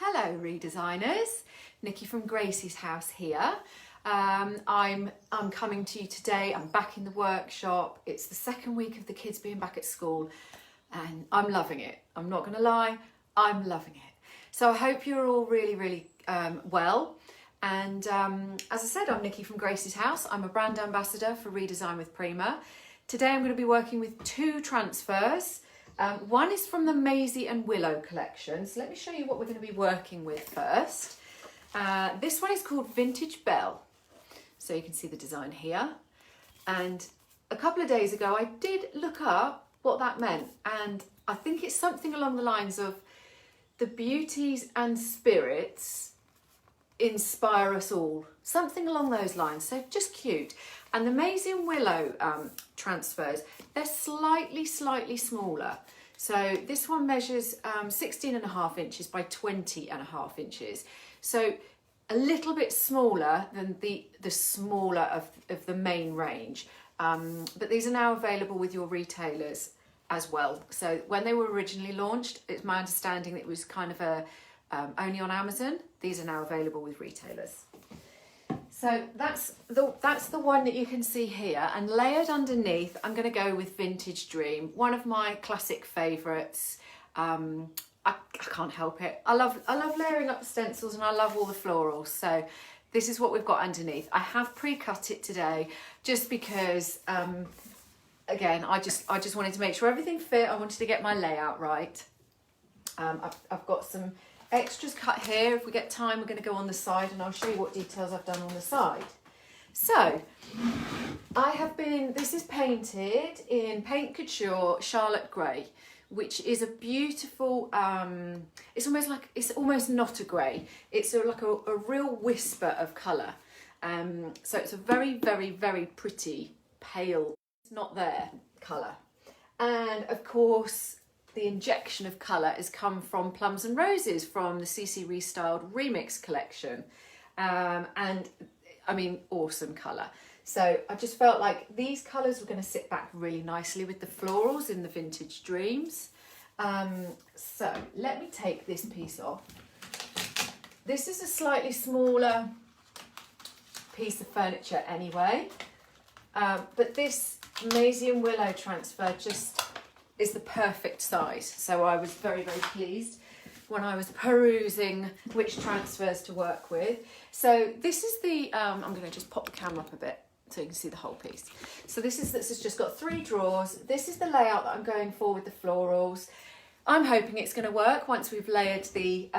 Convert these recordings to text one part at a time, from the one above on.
Hello redesigners, Nicci from Gracie's house here. I'm coming to you today. I'm back in the workshop. It's the second week of the kids being back at school and I'm loving it. I'm not gonna lie, I'm loving it. So I hope you're all really well. And as I said, I'm Nicci from Gracie's house. I'm a brand ambassador for Redesign with Prima. Today I'm going to be working with two transfers. One is from the Maisie and Willow collection. So let me show you what we're going to be working with first. This one is called Vintage Belle. So you can see the design here. And a couple of days ago, I did look up what that meant. And I think it's something along the lines of the beauties and spirits inspire us all. Something along those lines. So just cute. And the Maisie and Willow transfers, they're slightly smaller. So this one measures 16.5 inches by 20.5 inches. So a little bit smaller than the smaller of the main range. But these are now available with your retailers as well. So when they were originally launched, it's my understanding that it was kind of a only on Amazon. These are now available with retailers. So that's the one that you can see here, and layered underneath I'm going to go with Vintage Dream, one of my classic favourites. I can't help it. I love layering up the stencils and I love all the florals. So this is what we've got underneath. I have pre-cut it today just because again I just wanted to make sure everything fit. I wanted to get my layout right. I've got some extras cut here. If we get time, we're going to go on the side and I'll show you what details I've done on the side. So this is painted in Paint Couture Charlotte Grey, which is a beautiful, it's almost not a grey. It's like a real whisper of colour. So it's a very pretty pale, it's not there colour. And of course, the injection of colour has come from Plums and Roses from the CC Restyled Remix collection. And I mean, awesome colour. So I just felt like these colours were going to sit back really nicely with the florals in the Vintage Dreams. So let me take this piece off. This is a slightly smaller piece of furniture anyway. But this Maisie and Willow transfer just is the perfect size. So I was very pleased when I was perusing which transfers to work with. So this is the, I'm going to just pop the camera up a bit so you can see the whole piece. So this has just got 3 drawers. This is the layout that I'm going for with the florals. I'm hoping it's going to work once we've layered the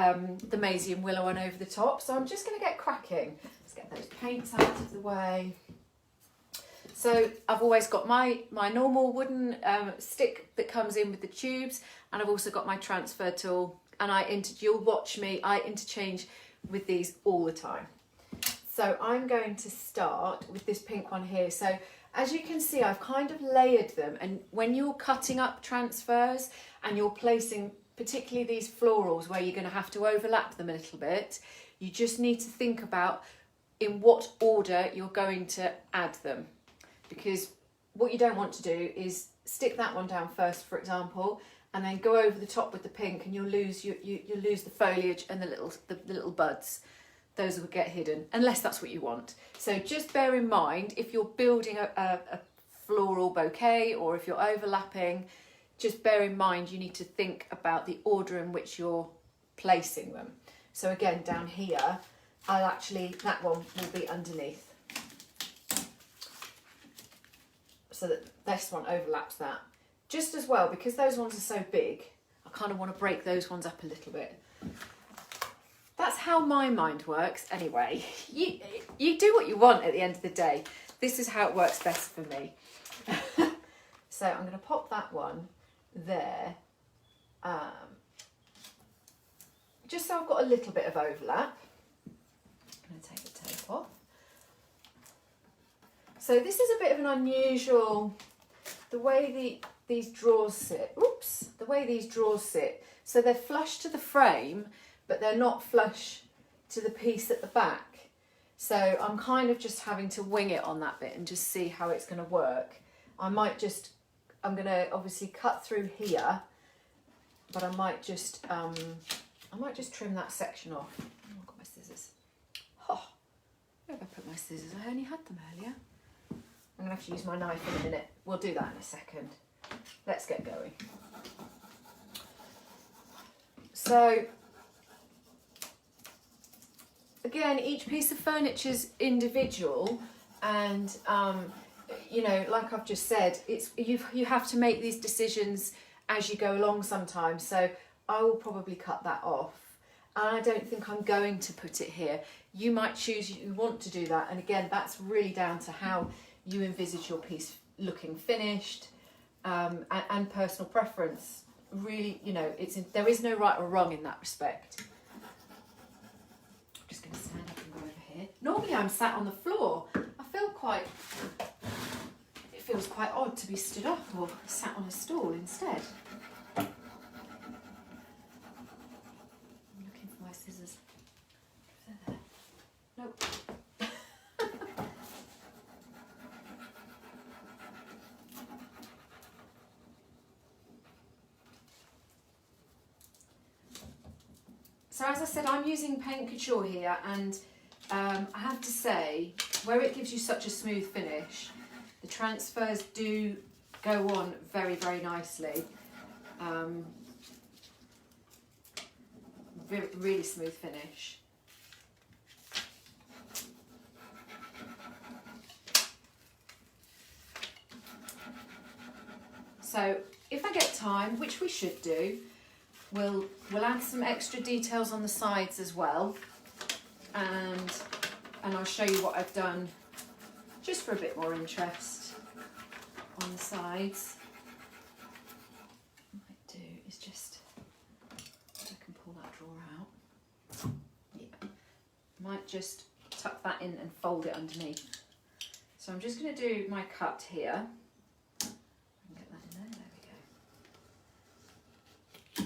Maisie and Willow on over the top. So I'm just going to get cracking. Let's get those paints out of the way. So I've always got my normal wooden stick that comes in with the tubes, and I've also got my transfer tool, and you'll watch me, I interchange with these all the time. So I'm going to start with this pink one here. So as you can see, I've kind of layered them, and when you're cutting up transfers and you're placing particularly these florals where you're going to have to overlap them a little bit, you just need to think about in what order you're going to add them. Because what you don't want to do is stick that one down first, for example, and then go over the top with the pink, and you'll lose the foliage and the little buds. Those will get hidden, unless that's what you want. So just bear in mind, if you're building a floral bouquet or if you're overlapping, just bear in mind you need to think about the order in which you're placing them. So again, down here, that one will be underneath. So that this one overlaps that. Just as well, because those ones are so big, I kind of want to break those ones up a little bit. That's how my mind works anyway. You do what you want at the end of the day. This is how it works best for me. So I'm going to pop that one there. Just so I've got a little bit of overlap. I'm going to take the tape off. So this is a bit of an unusual, the way these drawers sit. Oops, the way these drawers sit. So they're flush to the frame, but they're not flush to the piece at the back. So I'm kind of just having to wing it on that bit and just see how it's going to work. I'm going to obviously cut through here, but I might just I might just trim that section off. Oh, I've got my scissors. Oh, where have I put my scissors? I only had them earlier. I'm going to have to use my knife in a minute. We'll do that in a second. Let's get going. So, again, each piece of furniture is individual, and you know, like I've just said, it's you have to make these decisions as you go along sometimes. So I will probably cut that off, and I don't think I'm going to put it here. You might choose you want to do that, and again, that's really down to how you envisage your piece looking finished, and personal preference. Really, you know, there is no right or wrong in that respect. I'm just going to stand up and go over here. Normally I'm sat on the floor. I feel quite, it feels quite odd to be stood up or sat on a stool instead. I'm looking for my scissors. They're there. Nope. So as I said, I'm using Paint Couture here, and I have to say, where it gives you such a smooth finish, the transfers do go on very, very nicely. Really smooth finish. So if I get time, which we should do, we'll add some extra details on the sides as well, and I'll show you what I've done just for a bit more interest on the sides. What I might do is just, if I can pull that drawer out, yeah, might just tuck that in and fold it underneath. So I'm just going to do my cut here.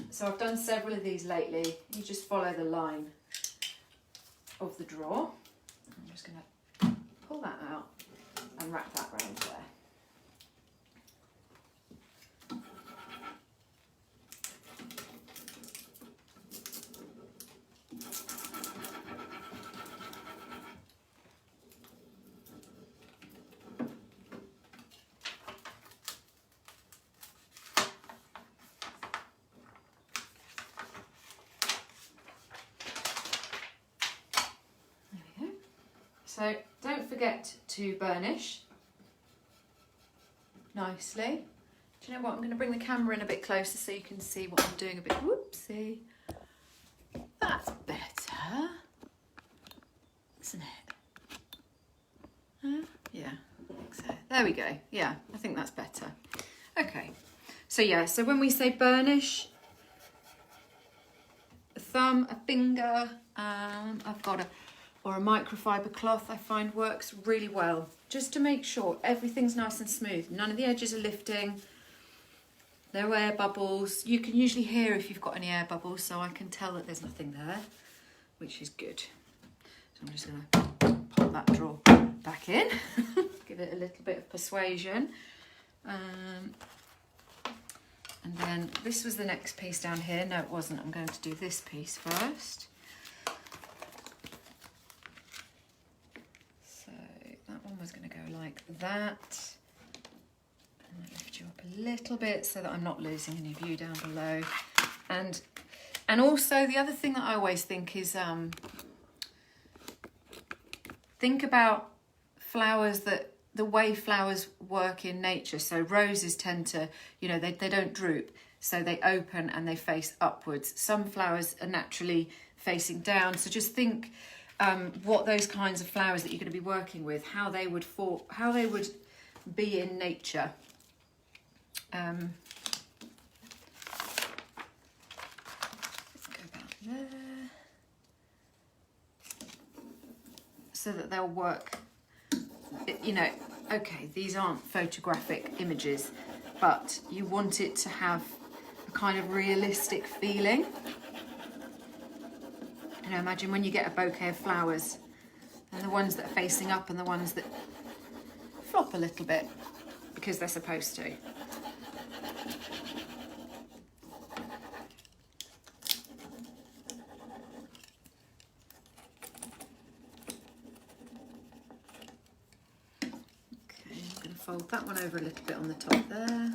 So I've done several of these lately. You just follow the line of the drawer. I'm just going to pull that out and wrap that round there. So don't forget to burnish nicely. Do you know what? I'm going to bring the camera in a bit closer so you can see what I'm doing a bit. Whoopsie. That's better, isn't it? Yeah, I think so. There we go. Yeah, I think that's better. Okay. So yeah, so when we say burnish, a thumb, a finger, I've got a microfiber cloth I find works really well, just to make sure everything's nice and smooth. None of the edges are lifting. No air bubbles. You can usually hear if you've got any air bubbles, so I can tell that there's nothing there, which is good. So I'm just going to pop that drawer back in, give it a little bit of persuasion. And then this was the next piece down here. No, it wasn't. I'm going to do this piece first. Was going to go like that, and lift you up a little bit so that I'm not losing any view down below. And also the other thing that I always think is think about flowers, that the way flowers work in nature. So roses tend to, you know, they don't droop, so they open and they face upwards. Some flowers are naturally facing down, so just think what those kinds of flowers that you're going to be working with, how they would be in nature. Let's go back there, so that they'll work. You know, okay, these aren't photographic images, but you want it to have a kind of realistic feeling. You know, imagine when you get a bouquet of flowers, and the ones that are facing up and the ones that flop a little bit because they're supposed to. fold that one over a little bit on the top there,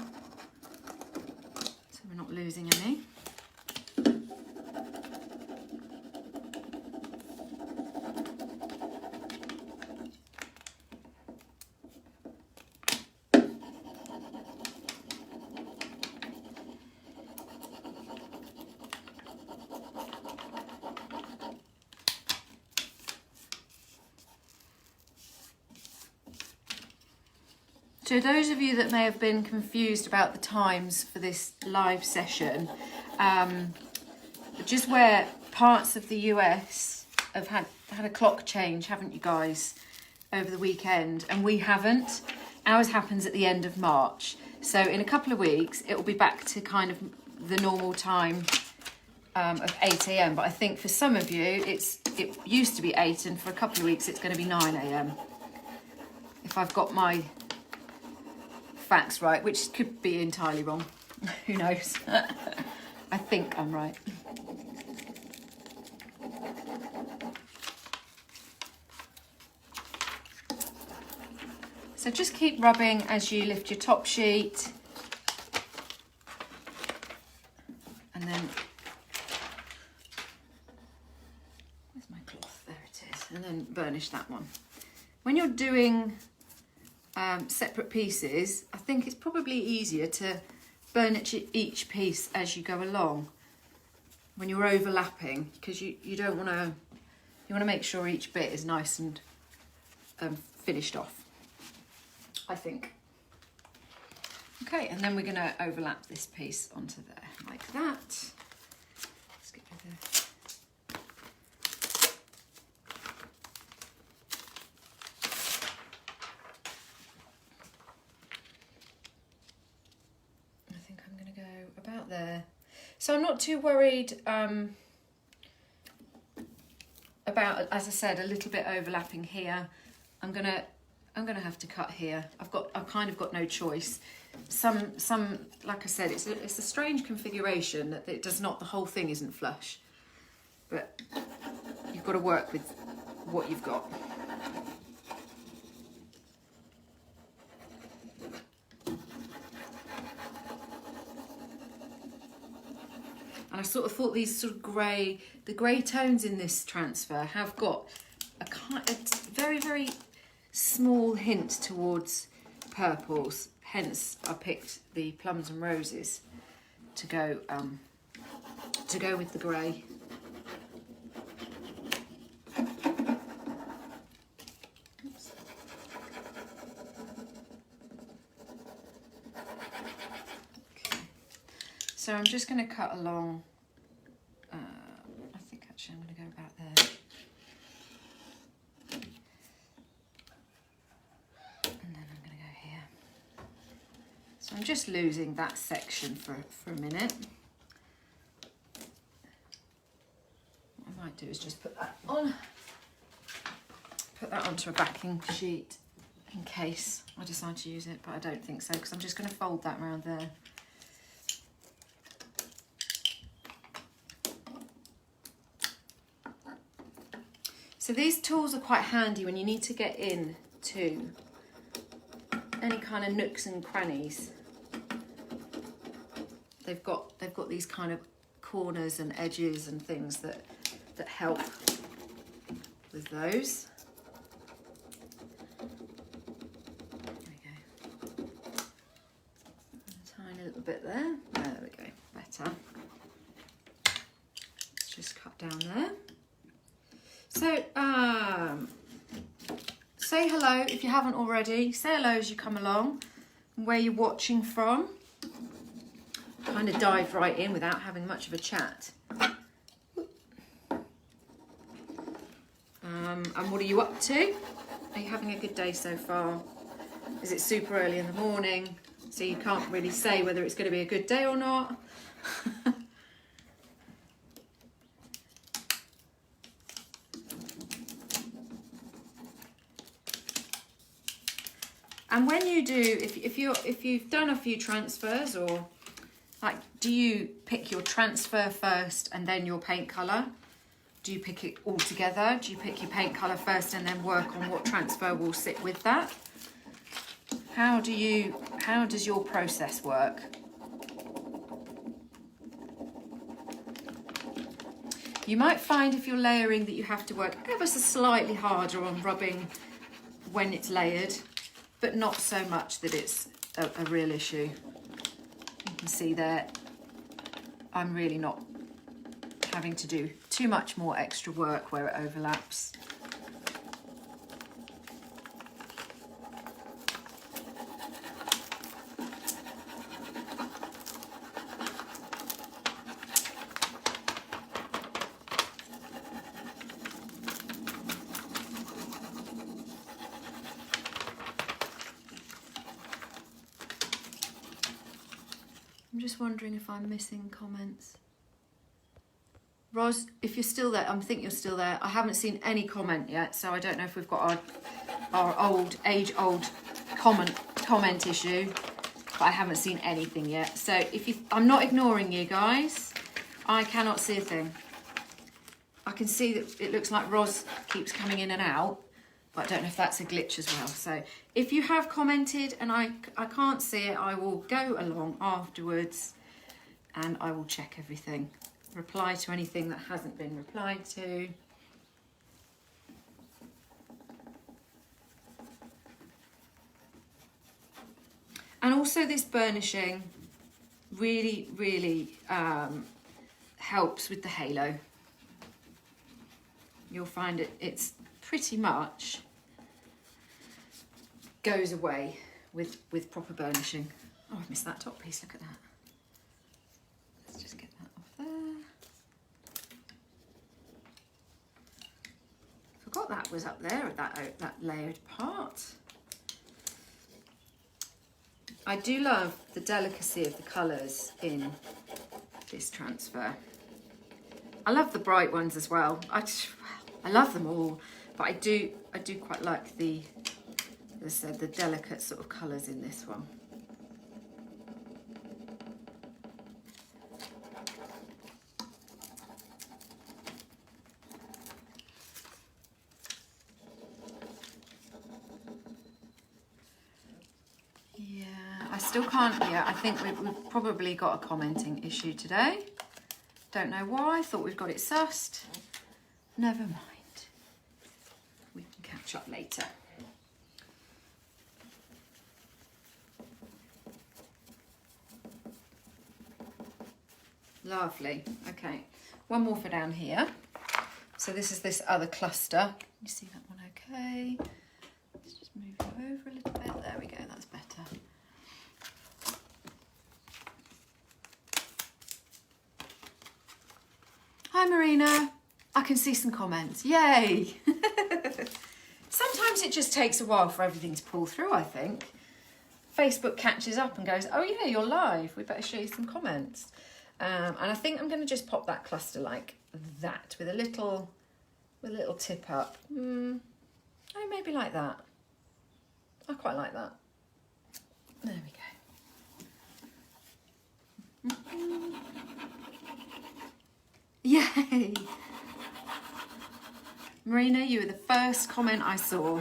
so we're not losing any. So those of you that may have been confused about the times for this live session, just where parts of the US have had a clock change, haven't you guys, over the weekend, and we haven't. Ours happens at the end of March. So in a couple of weeks, it will be back to kind of the normal time of 8 a.m. But I think for some of you, it used to be 8, and for a couple of weeks, it's going to be 9 a.m. If I've got my facts right, which could be entirely wrong. Who knows? I think I'm right. So just keep rubbing as you lift your top sheet. And then, where's my cloth? There it is. And then burnish that one. When you're doing separate pieces, I think it's probably easier to burnish each piece as you go along when you're overlapping, because you don't want to, you want to make sure each bit is nice and finished off, I think. Okay, and then we're going to overlap this piece onto there like that. Let's get rid of this. About there, so I'm not too worried about, as I said, a little bit overlapping here. I'm gonna have to cut here. I've kind of got no choice. Some like I said, it's a strange configuration that it does not, the whole thing isn't flush, but you've got to work with what you've got. And I sort of thought these sort of the grey tones in this transfer have got a very, very small hint towards purples. Hence, I picked the plums and roses to go with the grey. So I'm just going to cut along, I think actually I'm going to go about there. And then I'm going to go here. So I'm just losing that section for a minute. What I might do is just put that onto a backing sheet in case I decide to use it, but I don't think so, because I'm just going to fold that around there. So these tools are quite handy when you need to get in to any kind of nooks and crannies. They've got these kind of corners and edges and things that help with those. There we go. A tiny little bit there. There we go. Better. Let's just cut down there. So, say hello if you haven't already. Say hello as you come along, and where you're watching from. Kind of dive right in without having much of a chat. And what are you up to? Are you having a good day so far? Is it super early in the morning, so you can't really say whether it's going to be a good day or not? And when you do, if you've done a few transfers, or like, do you pick your transfer first and then your paint colour? Do you pick it all together? Do you pick your paint colour first and then work on what transfer will sit with that? How does your process work? You might find if you're layering that you have to work ever so slightly harder on rubbing when it's layered, but not so much that it's a real issue. You can see there, I'm really not having to do too much more extra work where it overlaps. I'm just wondering if I'm missing comments. Ros, if you're still there, I think you're still there. I haven't seen any comment yet, so I don't know if we've got our age-old comment issue, but I haven't seen anything yet. So I'm not ignoring you guys. I cannot see a thing. I can see that it looks like Ros keeps coming in and out, but I don't know if that's a glitch as well. So if you have commented and I can't see it, I will go along afterwards and I will check everything. Reply to anything that hasn't been replied to. And also this burnishing really, really helps with the halo. You'll find it's pretty much goes away with proper burnishing. Oh, I missed that top piece, look at that. Let's just get that off there. Forgot that was up there, that layered part. I do love the delicacy of the colours in this transfer. I love the bright ones as well. I love them all, but I do quite like the, as I said, the delicate sort of colours in this one. Yeah, I still can't, yeah, I think we've probably got a commenting issue today. Don't know why, thought we've got it sussed. Never mind. We can catch up later. Lovely. Okay, one more for down here. So this is this other cluster. You see that one okay? Let's just move it over a little bit. There we go, that's better. Hi Marina, I can see some comments. Yay! Sometimes it just takes a while for everything to pull through, I think. Facebook catches up and goes, oh yeah, you're live. We better show you some comments. And I think I'm going to just pop that cluster like that with a little tip up. Oh, maybe like that. I quite like that. There we go. Yay! Marina, you were the first comment I saw.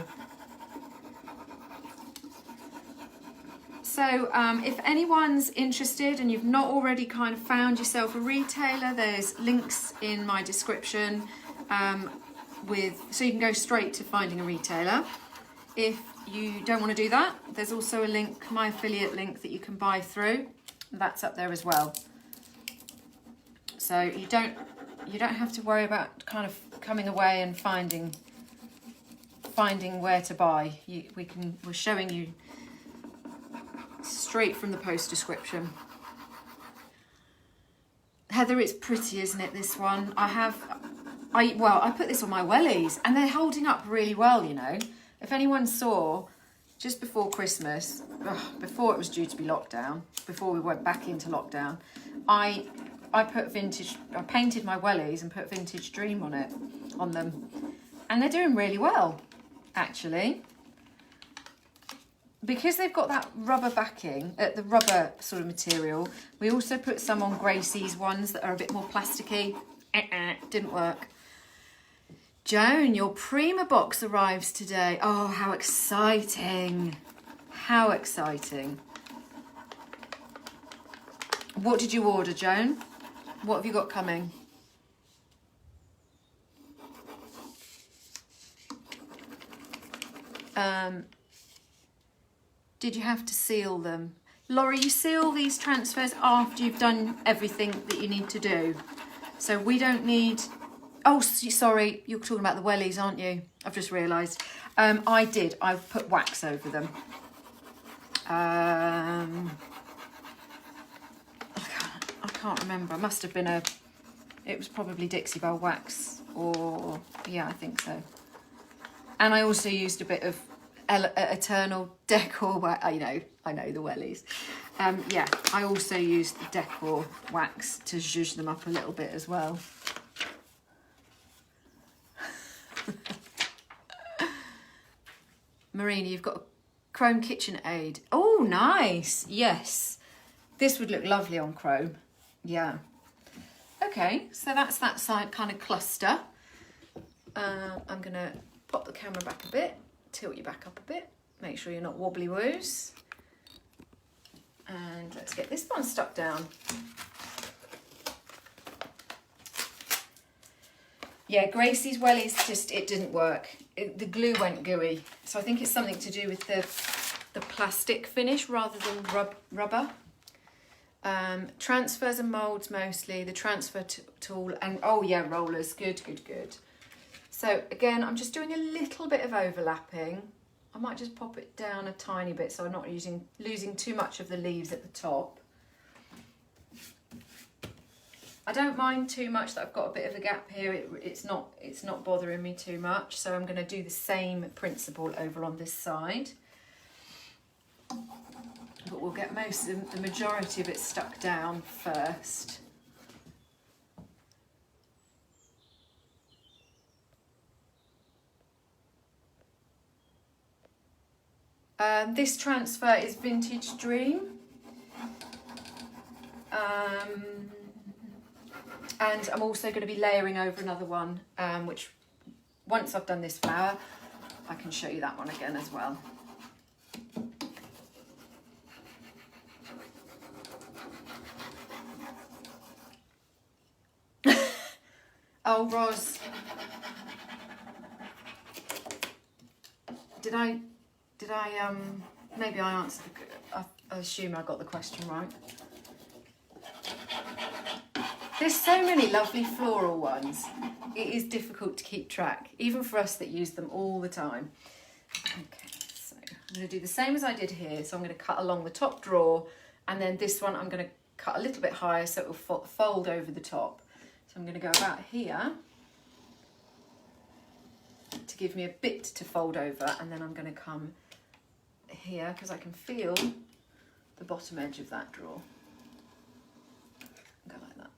So if anyone's interested and you've not already kind of found yourself a retailer, there's links in my description so you can go straight to finding a retailer. If you don't want to do that, there's also a link, my affiliate link, that you can buy through. That's up there as well. So you don't have to worry about kind of coming away and finding where to buy. We're showing you straight from the post description. Heather, it's pretty, isn't it, this one? I put this on my wellies and they're holding up really well, you know. If anyone saw, just before Christmas, before it was due to be lockdown, before we went back into lockdown, I painted my wellies and put Vintage Dream on them. And they're doing really well, actually. Because they've got that rubber backing, the rubber sort of material, we also put some on Gracie's ones that are a bit more plasticky. Didn't work. Joan, your Prima box arrives today. Oh, how exciting. How exciting. What did you order, Joan? What have you got coming? Did you have to seal them? Laurie, you seal these transfers after you've done everything that you need to do. So we don't need... Oh, sorry, you're talking about the wellies, aren't you? I've just realised. I did. I've put wax over them. I can't remember. It must have been a... It was probably Dixie Belle wax, or... Yeah, I think so. And I also used a bit of Eternal Decor wax. I know the wellies. Yeah, I also used the Decor wax to zhuzh them up a little bit as well. Marina, you've got a chrome kitchen aid. Oh, nice. Yes. This would look lovely on chrome. Yeah. Okay, so that's that side kind of cluster. I'm going to pop the camera back a bit, tilt you back up a bit, make sure you're not wobbly woos. And let's get this one stuck down. Yeah, Gracie's wellies just, it didn't work. The glue went gooey. So I think it's something to do with the plastic finish rather than rubber. Transfers and moulds mostly, the transfer tool, and oh yeah, rollers, good. So again, I'm just doing a little bit of overlapping. I might just pop it down a tiny bit so I'm not losing too much of the leaves at the top. I don't mind too much that I've got a bit of a gap here. It's not bothering me too much. So I'm going to do the same principle over on this side. But we'll get the majority of it stuck down first. This transfer is Vintage Dream. And I'm also going to be layering over another one, which once I've done this flower, I can show you that one again as well. Oh, Ros, did I, maybe I answered, I assume I got the question right. There's so many lovely floral ones. It is difficult to keep track, even for us that use them all the time. Okay, so I'm going to do the same as I did here. So I'm going to cut along the top drawer, and then this one I'm going to cut a little bit higher so it will fold over the top. So I'm going to go about here to give me a bit to fold over, and then I'm going to come here because I can feel the bottom edge of that drawer. Go like that.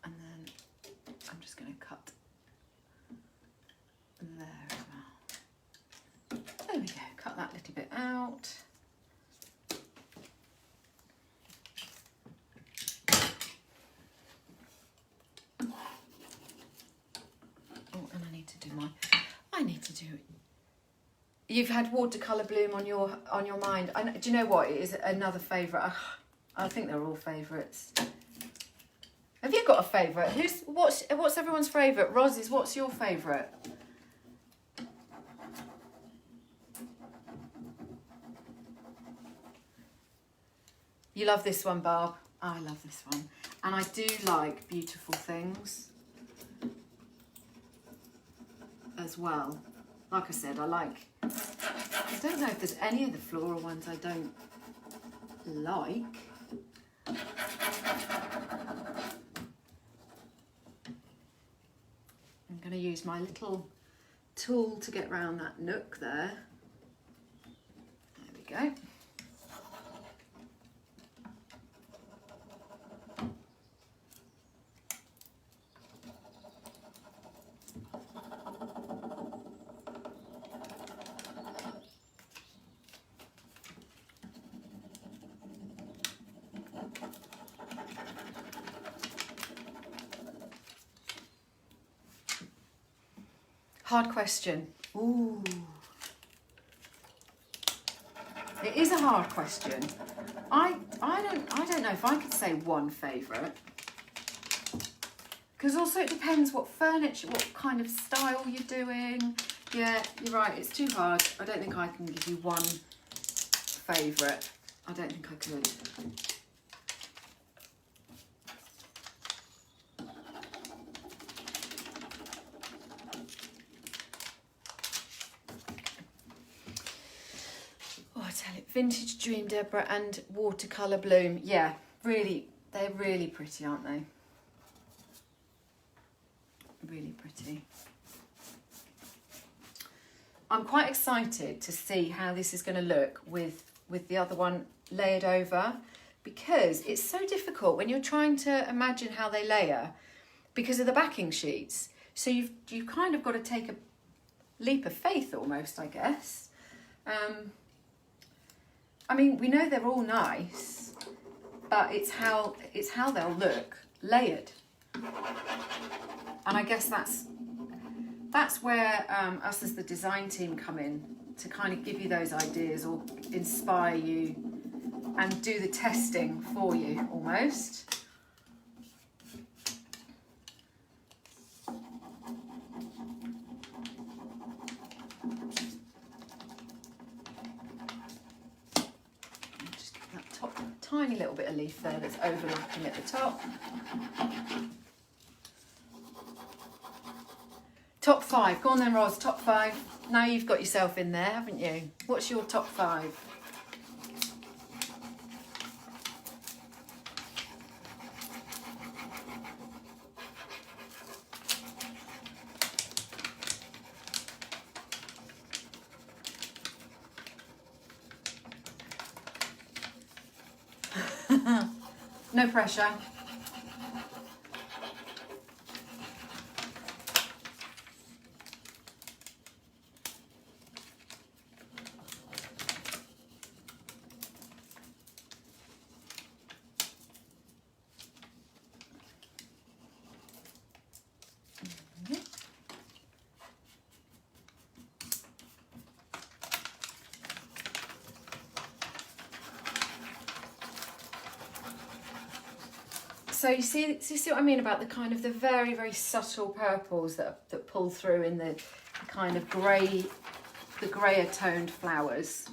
And then I'm just going to cut there as well. There we go, cut that little bit out. Oh, and I need to do it. You've had watercolour bloom on your mind. Do you know what? It is another favourite. I think they're all favourites. Have you got a favourite? What's everyone's favourite? Rosie's, what's your favourite? You love this one, Barb. I love this one. And I do like Beautiful Things as well. Like I said, I don't know if there's any of the floral ones I don't like. I'm going to use my little tool to get around that nook there. There we go. Hard question. Ooh. It is a hard question. I don't know if I could say one favourite. Because also it depends what furniture, what kind of style you're doing. Yeah, you're right, it's too hard. I don't think I can give you one favourite. I don't think I could. Oh, I tell it, Vintage Dream, Deborah, and Watercolour Bloom. Yeah, really, they're really pretty, aren't they? Really pretty. I'm quite excited to see how this is going to look with the other one layered over, because it's so difficult when you're trying to imagine how they layer because of the backing sheets. So you've kind of got to take a leap of faith almost, I guess. I mean, we know they're all nice, but it's how they'll look layered. And I guess that's where us as the design team come in, to kind of give you those ideas or inspire you and do the testing for you almost. Just get that top tiny little bit of leaf there that's overlapping at the top. Top 5, go on then Roz, top 5. Now you've got yourself in there, haven't you? What's your top 5? No pressure. So you see what I mean about the kind of the very, very subtle purples that pull through in the kind of grey, the greyer toned flowers.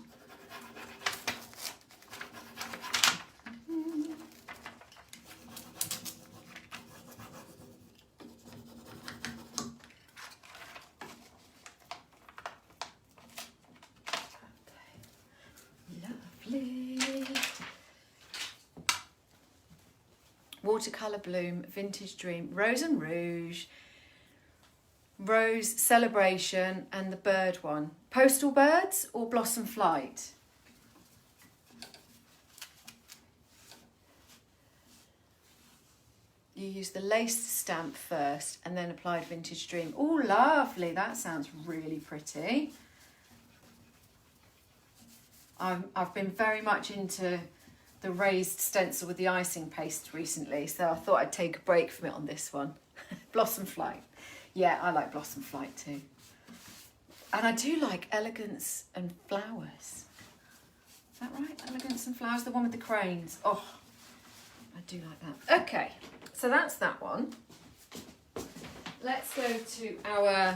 Watercolour Bloom, Vintage Dream, Rose and Rouge, Rose Celebration, and the bird one. Postal Birds or Blossom Flight? You use the lace stamp first and then applied Vintage Dream. Oh, lovely. That sounds really pretty. I've been very much into the raised stencil with the icing paste recently, so I thought I'd take a break from it on this one. Blossom Flight. Yeah, I like Blossom Flight too. And I do like Elegance and Flowers. Is that right? Elegance and Flowers, the one with the cranes. Oh, I do like that. Okay, so that's that one. Let's go to our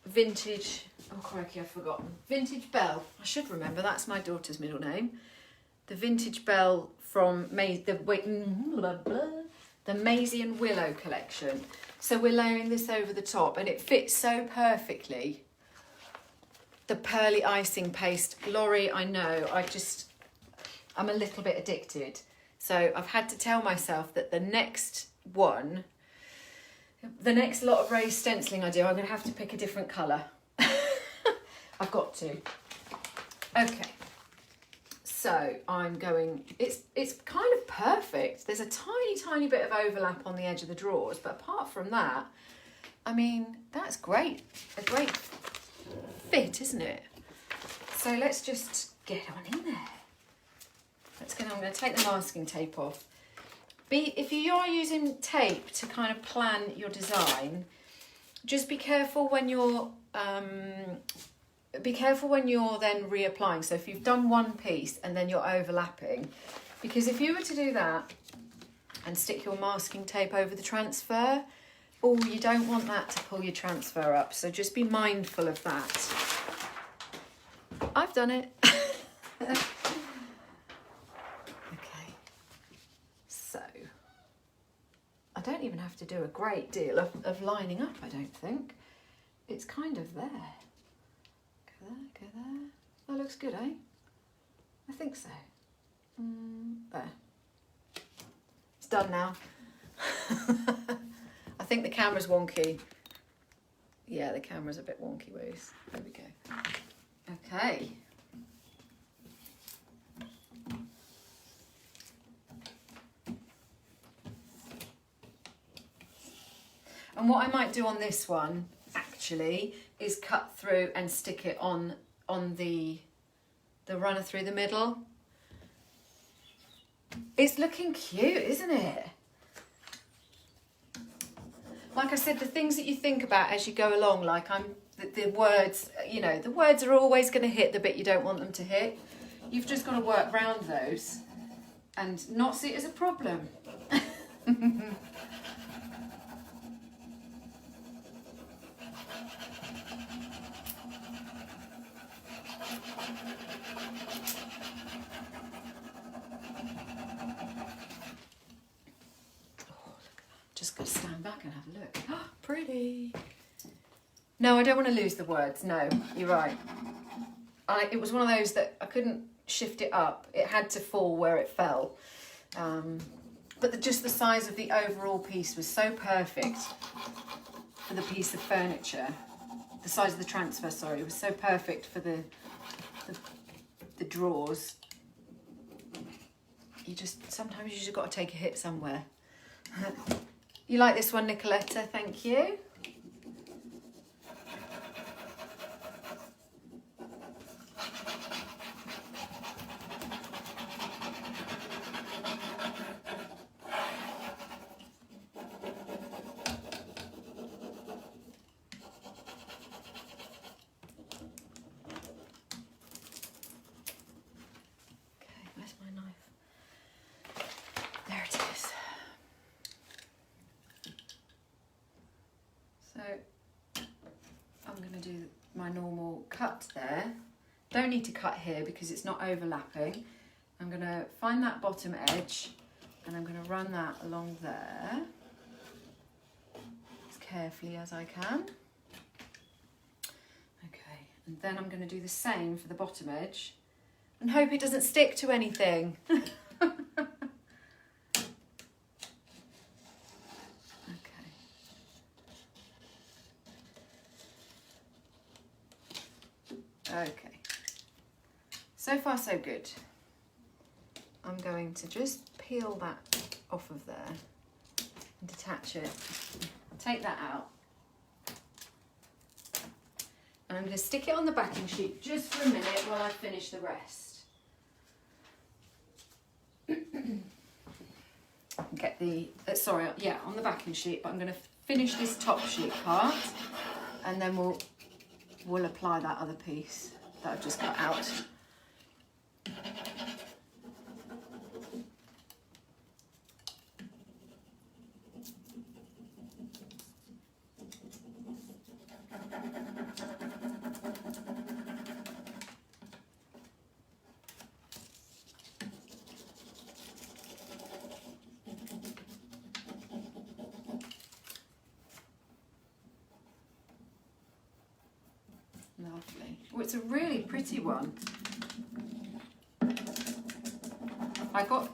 vintage... Oh, crikey, I've forgotten. Vintage Belle. I should remember, that's my daughter's middle name. The Vintage Belle from the Maisie and Willow collection. So we're layering this over the top and it fits so perfectly. The pearly icing paste. Laurie, I know, I'm a little bit addicted. So I've had to tell myself that the next lot of raised stenciling I do, I'm going to have to pick a different colour. I've got to. Okay, so I'm going, it's kind of perfect. There's a tiny bit of overlap on the edge of the drawers, but apart from that, I mean, that's great. A great fit, isn't it? So let's just get on in there. I'm going to take the masking tape off. If you are using tape to kind of plan your design, just be careful when you're be careful when you're then reapplying. So if you've done one piece and then you're overlapping, because if you were to do that and stick your masking tape over the transfer, oh, you don't want that to pull your transfer up. So just be mindful of that. I've done it. Okay. So I don't even have to do a great deal of lining up, I don't think. It's kind of there. Go there, go there. That looks good, eh? I think so. There. It's done now. I think the camera's wonky. Yeah, the camera's a bit wonky, Rose. There we go. Okay. And what I might do on this one, actually, is cut through and stick it on the runner through the middle. It's looking cute, isn't it? Like I said, the things that you think about as you go along, like the words, you know, the words are always going to hit the bit you don't want them to hit. You've just got to work around those and not see it as a problem. Just got to stand back and have a look. Oh, pretty. No, I don't want to lose the words. No, you're right. It was one of those that I couldn't shift it up. It had to fall where it fell. But just the size of the overall piece was so perfect for the piece of furniture. The size of the transfer, sorry, it was so perfect for the drawers. Sometimes you just got to take a hit somewhere. You like this one, Nicoletta? Thank you. Don't need to cut here because it's not overlapping. I'm going to find that bottom edge and I'm going to run that along there as carefully as I can. Okay, and then I'm going to do the same for the bottom edge and hope it doesn't stick to anything. Okay, so far so good. I'm going to just peel that off of there and detach it. Take that out. And I'm going to stick it on the backing sheet just for a minute while I finish the rest. Get the, on the backing sheet, but I'm going to finish this top sheet part and then we'll apply that other piece that I've just cut out. Lovely. Oh, it's a really pretty one. I got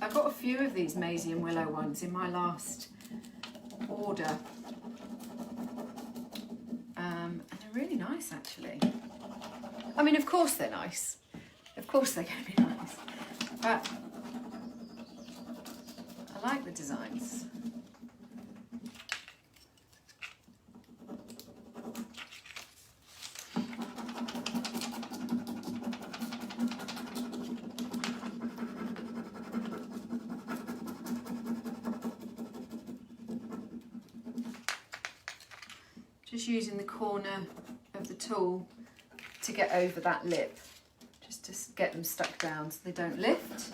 a few of these Maisie and Willow ones in my last order. And they're really nice actually. I mean, of course they're nice. Of course they're going to be nice. But I like the designs. Just using the corner of the tool to get over that lip, just to get them stuck down so they don't lift.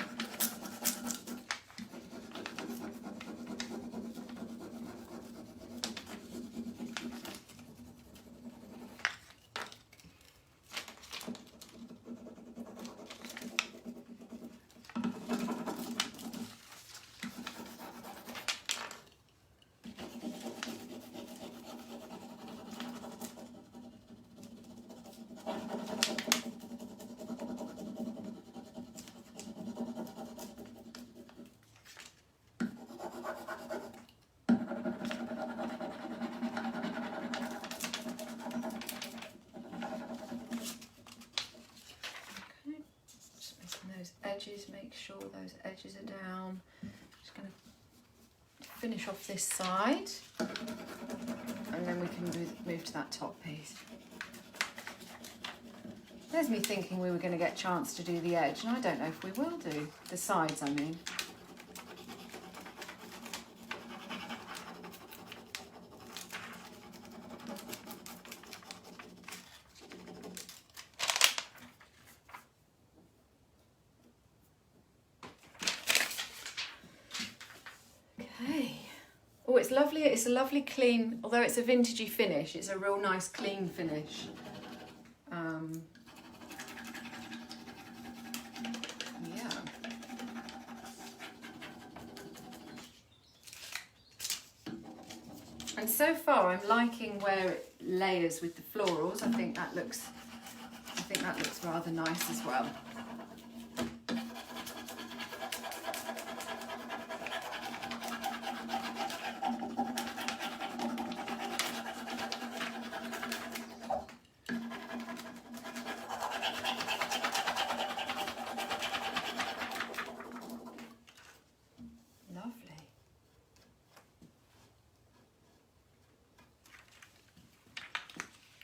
Edges, make sure those edges are down. Just going to finish off this side and then we can move to that top piece. There's me thinking we were going to get a chance to do the edge, and I don't know if we will do. The sides, I mean. Oh, it's lovely. It's a lovely clean, although it's a vintagey finish, it's a real nice clean finish. Yeah. And so far I'm liking where it layers with the florals. I think that looks rather nice as well.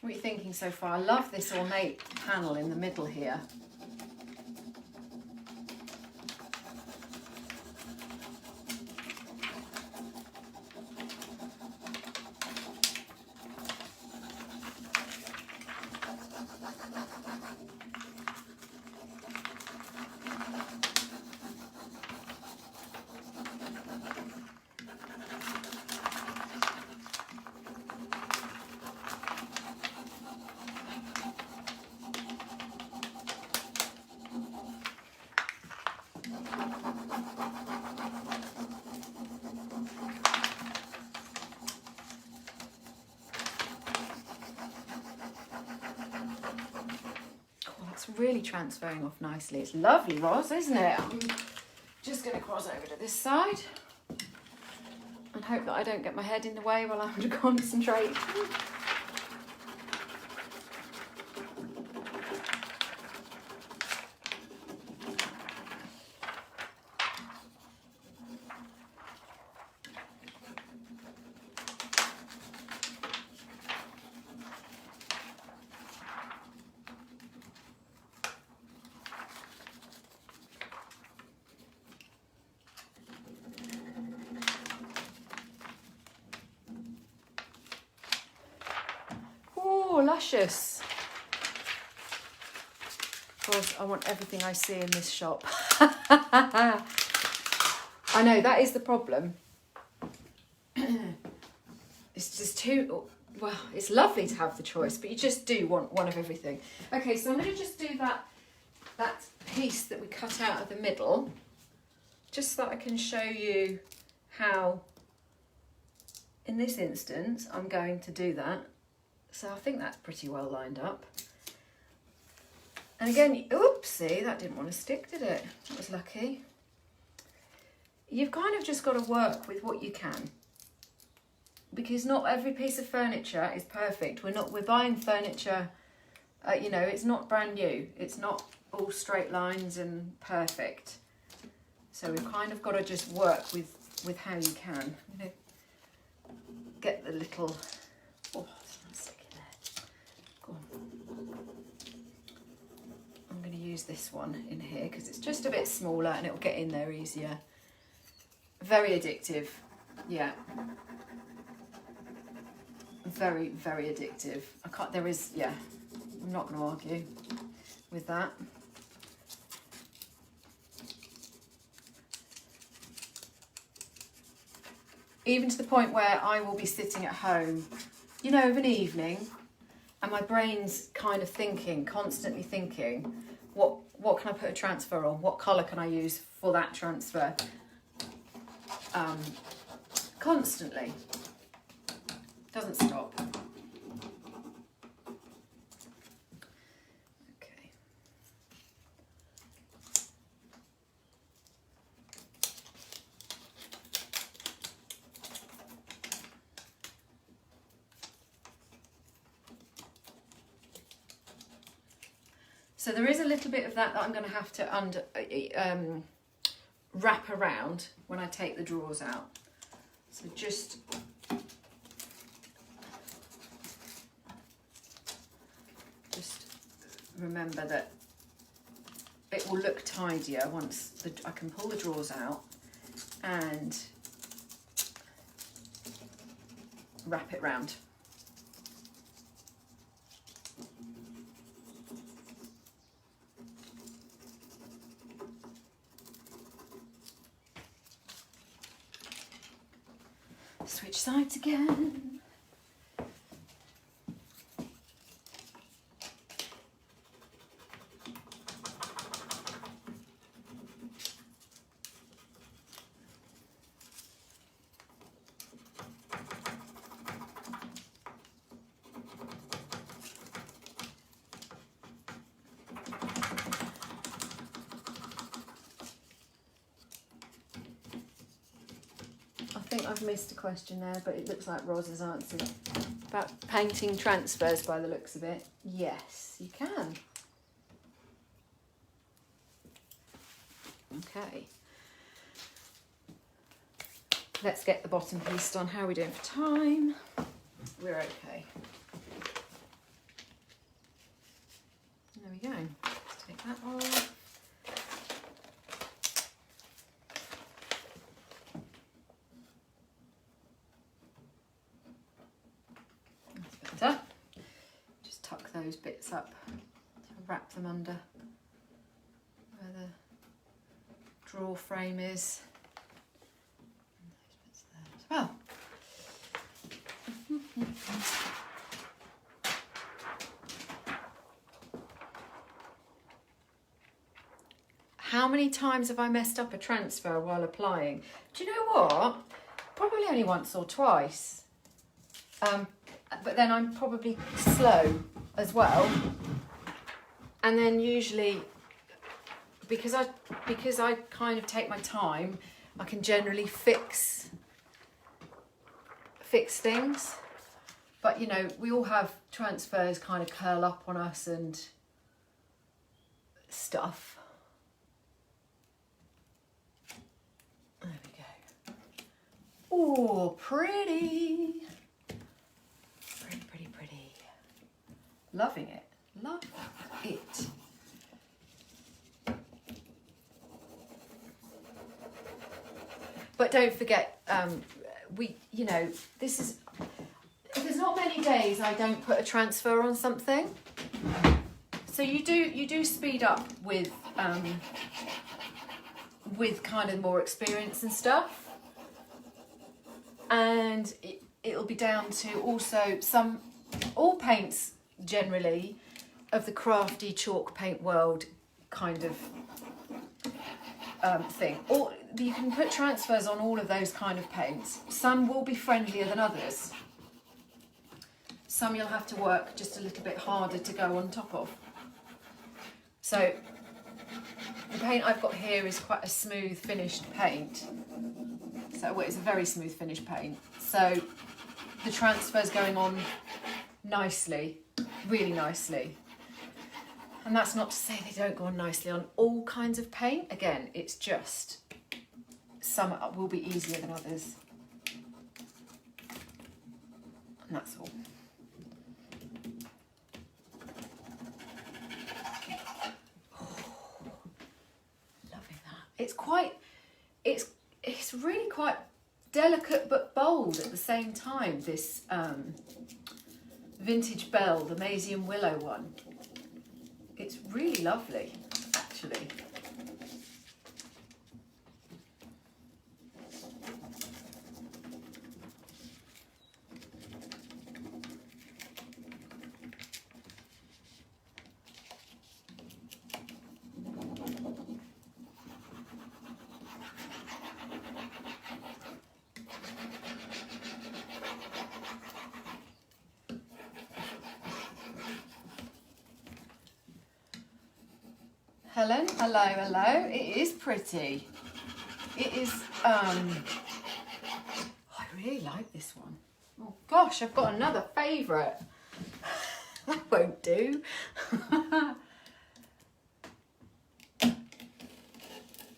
What are you thinking so far? I love this ornate panel in the middle here. Really transferring off nicely. It's lovely, Roz, isn't it? I'm just going to cross over to this side and hope that I don't get my head in the way while I'm having to concentrate. Luscious. Of course, I want everything I see in this shop. I know, that is the problem. It's just too, well, it's lovely to have the choice, but you just do want one of everything. Okay, so I'm going to just do that piece that we cut out of the middle, just so that I can show you how, in this instance, I'm going to do that. So I think that's pretty well lined up. And again, oopsie, that didn't want to stick, did it? That was lucky. You've kind of just got to work with what you can, because not every piece of furniture is perfect. We're buying furniture, you know, it's not brand new. It's not all straight lines and perfect. So we've kind of got to just work with how you can. You know, get the little, oh, I'm going to use this one in here because it's just a bit smaller and it'll get in there easier. Very addictive, yeah. Very, very addictive. There is, yeah, I'm not going to argue with that. Even to the point where I will be sitting at home, you know, of an evening, and my brain's kind of thinking, constantly thinking, what can I put a transfer on? What colour can I use for that transfer? Constantly. Doesn't stop. Okay. So there is a little bit of that I'm going to have to wrap around when I take the drawers out. So just remember that it will look tidier once I can pull the drawers out and wrap it round. Switch sides again. I've missed a question there, but it looks like Roz has answered. About painting transfers by the looks of it. Yes, you can. Okay. Let's get the bottom piece done. How are we doing for time? We're okay. There we go. Let's take that off. Just tuck those bits up to wrap them under where the drawer frame is. And those bits there as well. How many times have I messed up a transfer while applying? Do you know what? Probably only once or twice. But then I'm probably slow as well, and then usually because I kind of take my time, I can generally fix things. But you know, we all have transfers kind of curl up on us and stuff. There we go. Oh, pretty. Pretty. Loving it. Love it. But don't forget, you know, this is, there's not many days I don't put a transfer on something. So you do speed up with kind of more experience and stuff. And it'll be down to also all paints generally of the crafty chalk paint world kind of thing. Or you can put transfers on all of those kind of paints. Some will be friendlier than others. Some you'll have to work just a little bit harder to go on top of. So the paint I've got here is quite a smooth finished paint. So it's a very smooth finished paint. So the transfer's going on nicely, really nicely. And that's not to say they don't go on nicely on all kinds of paint. Again, it's just some will be easier than others. And that's all. Oh, loving that. It's really quite delicate but bold at the same time, this vintage bell, the Maisie and Willow one. It's really lovely, actually. Helen, hello, hello. It is pretty. It is, I really like this one. Oh gosh, I've got another favourite. That won't do.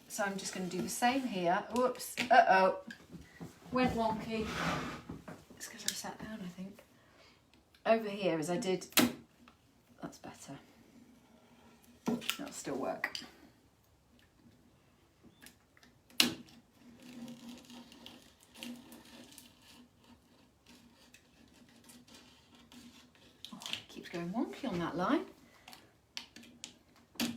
So I'm just going to do the same here. Whoops, uh-oh. Went wonky. It's because I've sat down, I think. Over here, as I did, that's better. That'll still work. Oh, it keeps going wonky on that line. This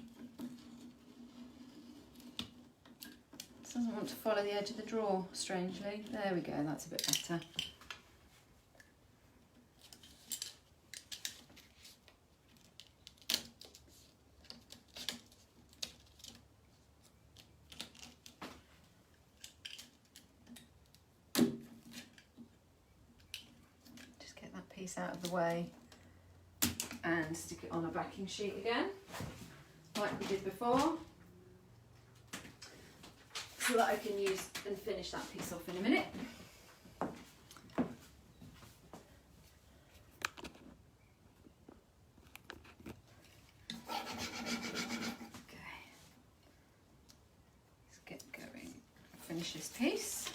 doesn't want to follow the edge of the drawer, strangely. There we go, that's a bit better. Out of the way and stick it on a backing sheet again like we did before, so that I can use and finish that piece off in a minute. Okay, let's get going, finish this piece.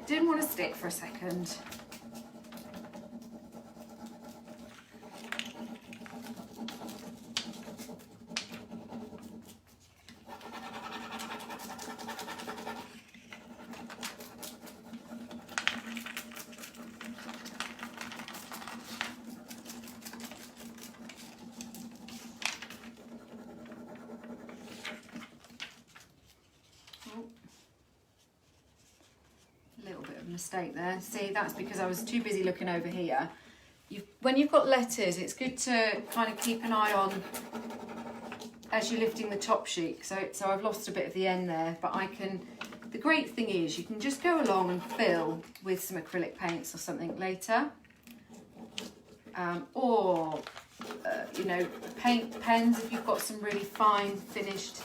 Didn't want to stick for a second. Mistake there. See, that's because I was too busy looking over here. When you've got letters, it's good to kind of keep an eye on as you're lifting the top sheet. So I've lost a bit of the end there, but I can. The great thing is you can just go along and fill with some acrylic paints or something later, or you know, paint pens if you've got some really fine finished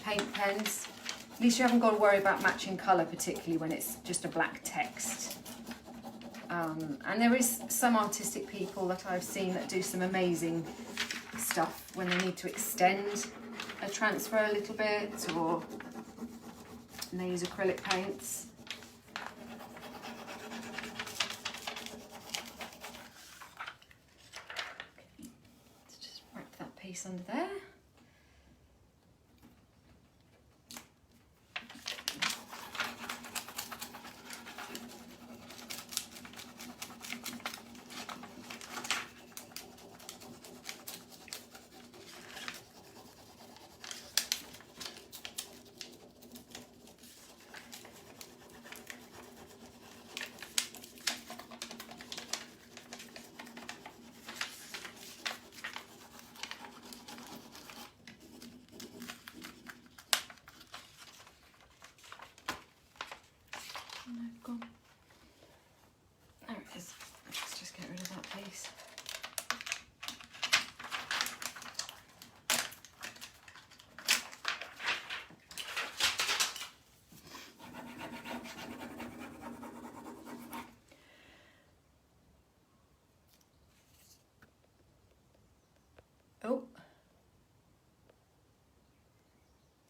paint pens. At least you haven't got to worry about matching colour, particularly when it's just a black text. And there is some artistic people that I've seen that do some amazing stuff when they need to extend a transfer a little bit, or and they use acrylic paints. Let's just wrap that piece under there. There it is. Let's just get rid of that piece. Oh.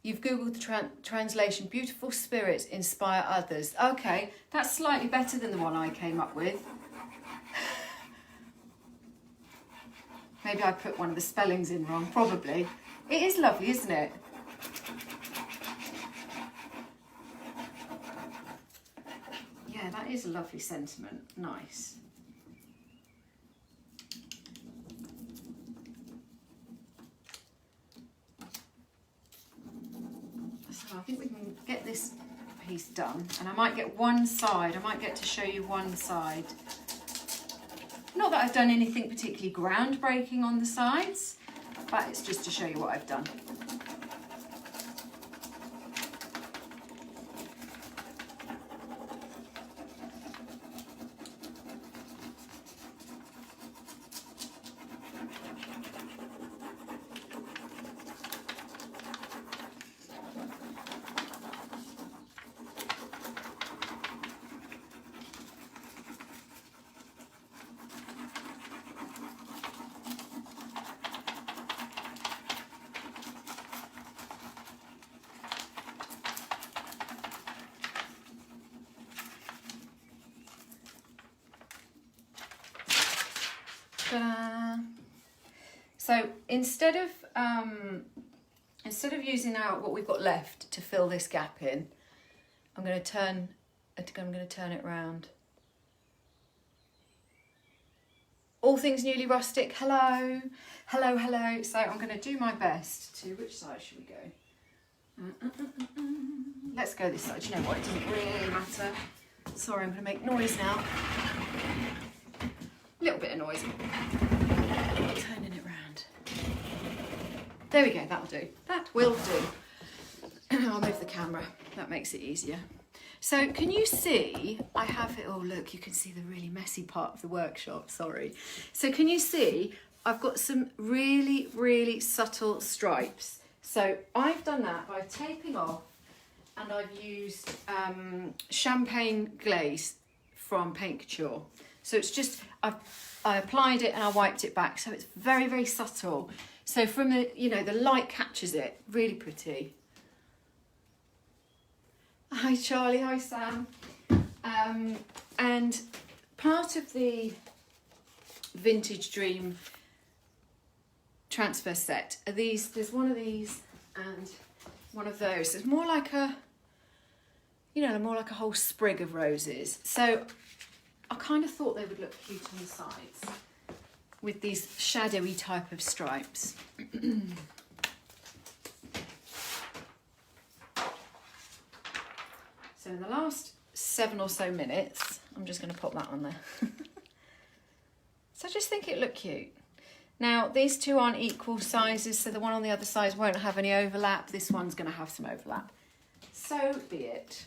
You've Googled the translation, beautiful spirits inspire others. Okay, that's slightly better than the one I came up with. Maybe I put one of the spellings in wrong, probably. It is lovely, isn't it? That is a lovely sentiment, nice. So I think we can get this piece done, and I might get one side, I might get to show you one side. Not that I've done anything particularly groundbreaking on the sides, but it's just to show you what I've done. So instead of using out what we've got left to fill this gap in, I'm going to turn it around. All things newly rustic. Hello, hello, hello. So I'm going to do my best to, which side should we go? Let's go this side. You know what? It doesn't really matter. Sorry, I'm going to make noise now. A little bit of noise. Turning it round. There we go, that'll do. That will do. I'll move the camera, that makes it easier. So can you see, I have it, oh look, you can see the really messy part of the workshop, sorry. So can you see, I've got some really, really subtle stripes. So I've done that by taping off, and I've used champagne glaze from Paint Couture. So it's just, I applied it and I wiped it back, so it's very, very subtle. So from the, you know, the light catches it, really pretty. Hi Charlie, hi Sam. And part of the Vintage Dream transfer set are these, there's one of these and one of those. It's more like a, you know, more like a whole sprig of roses. So I kind of thought they would look cute on the sides with these shadowy type of stripes. So in the last 7 or so minutes, I'm just going to pop that on there. So I just think it looked cute. Now these two aren't equal sizes, so the one on the other side won't have any overlap. This one's going to have some overlap. So be it.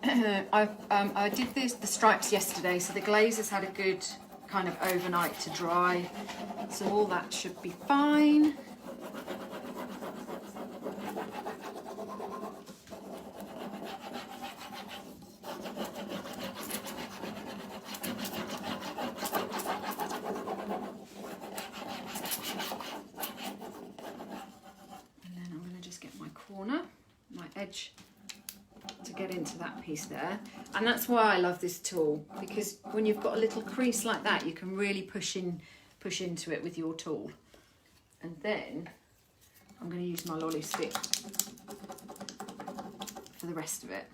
I did the stripes yesterday, so the glaze has had a good kind of overnight to dry, so all that should be fine. And then I'm going to just get my corner, my edge, to get into that piece there. And that's why I love this tool, because when you've got a little crease like that, you can really push into it with your tool. And then I'm going to use my lolly stick for the rest of it,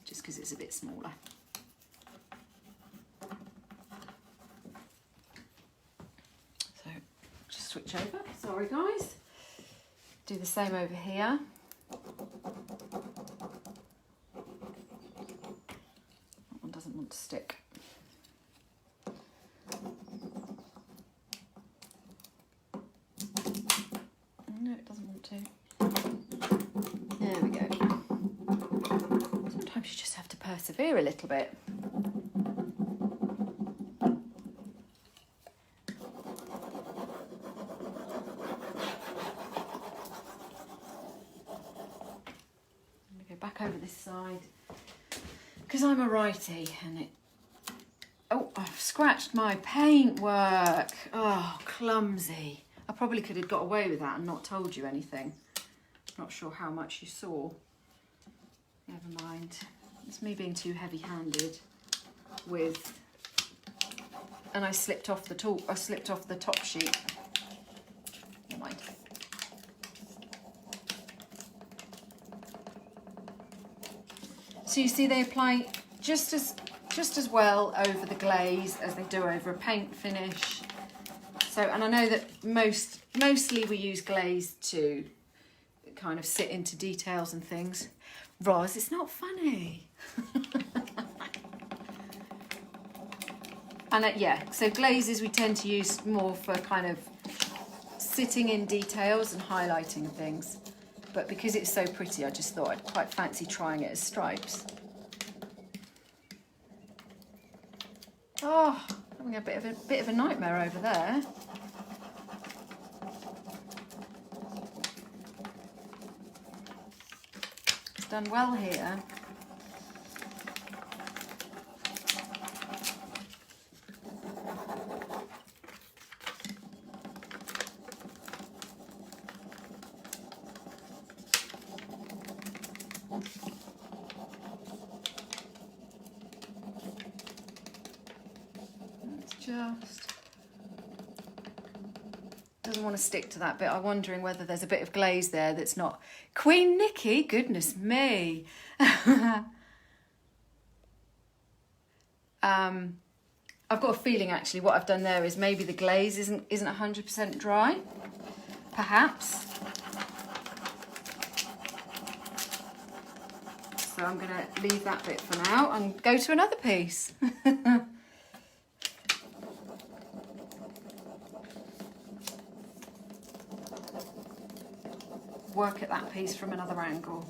just because it's a bit smaller. So just switch over, sorry guys. Do the same over here. Doesn't want to stick. No, it doesn't want to. There we go. Sometimes you just have to persevere a little bit. I'm going to go back over this side, because I'm a righty and it... Oh, I've scratched my paintwork. Oh, clumsy. I probably could have got away with that and not told you anything. Not sure how much you saw. Never mind. It's me being too heavy-handed with... And I slipped off the top. I slipped off the top sheet. Never mind. So you see they apply just as well over the glaze as they do over a paint finish. So, and I know that mostly we use glaze to kind of sit into details and things. Roz, it's not funny. And yeah, so glazes we tend to use more for kind of sitting in details and highlighting things. But because it's so pretty, I just thought I'd quite fancy trying it as stripes. Oh, having a bit of a nightmare over there. It's done well here. Just doesn't want to stick to that bit. I'm wondering whether there's a bit of glaze there that's not. Queen Nicci, goodness me. I've got a feeling actually what I've done there is maybe the glaze isn't 100% dry, perhaps. So I'm going to leave that bit for now and go to another piece. Work at that piece from another angle.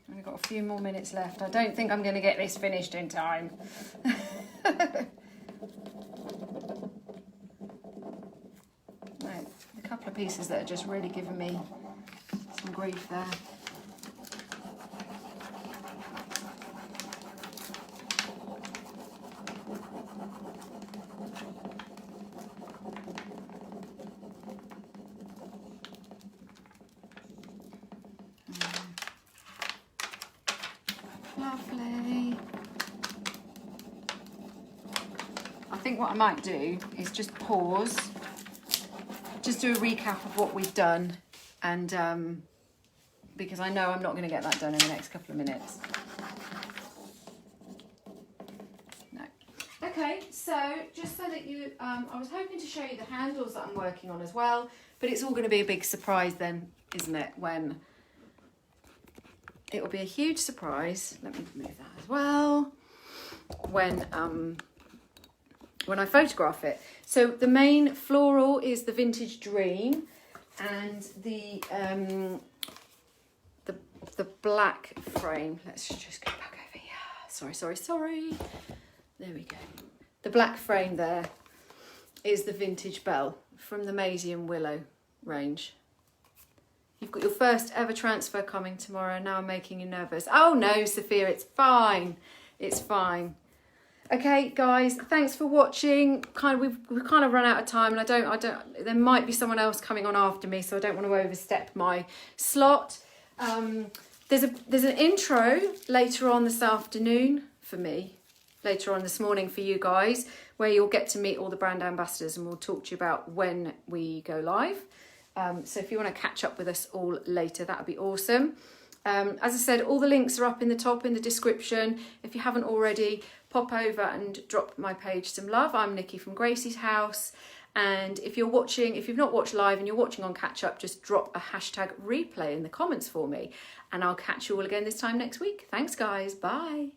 I've got a few more minutes left. I don't think I'm going to get this finished in time. No, a couple of pieces that are just really giving me some grief there. Lovely. I think what I might do is just pause, just do a recap of what we've done, and because I know I'm not going to get that done in the next couple of minutes. No. Okay, so just so that you, I was hoping to show you the handles that I'm working on as well, but it's all going to be a big surprise then, isn't it, when... It will be a huge surprise. Let me move that as well. When I photograph it. So the main floral is the Vintage Dream, and the black frame. Let's just go back over here. Sorry. There we go. The black frame there is the Vintage Belle from the Maisie and Willow range. You've got your first ever transfer coming tomorrow. Now I'm making you nervous. Oh no, Sophia, it's fine. It's fine. Okay, guys, thanks for watching. We've kind of run out of time, and I don't. There might be someone else coming on after me, so I don't want to overstep my slot. There's an intro later on this afternoon for me, later on this morning for you guys, where you'll get to meet all the brand ambassadors, and we'll talk to you about when we go live. So if you want to catch up with us all later, that would be awesome. As I said, all the links are up in the top in the description. If you haven't already, pop over and drop my page some love. I'm Nicci from Gracie's House. And if you're watching, if you've not watched live and you're watching on catch up, just drop a hashtag replay in the comments for me. And I'll catch you all again this time next week. Thanks, guys. Bye.